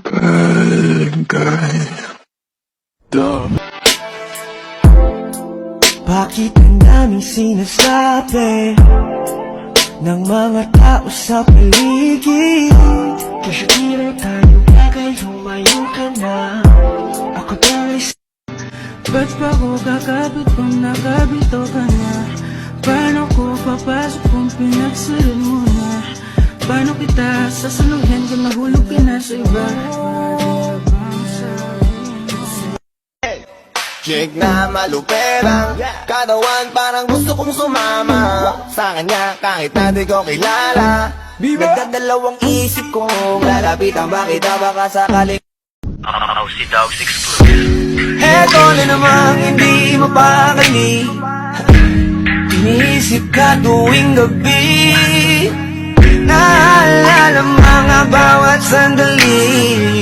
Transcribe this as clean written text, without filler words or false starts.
Barangay Dog. Bakit ang daming sinasabi ng mga tao sa paligid? Kasi di na tayo bagay, lumayo ka na. Ako dalis. Ba't pa ko kakabit kung nakabito ka na? Paano ko papasok kung pinagsulit mo na? Paano kita sasaluhin kung nahulog ka na sa iba? Chick na maluperang katawan, parang gusto kong sumama sa kanya kahit na di ko kilala. Nagdadalawang isip kong lalapitan, bakit baka sakaling Si Dogs Exclusive. eto na namang hindi mapakali. Iniisip ka tuwing gabi, naalala mga bawat sandali.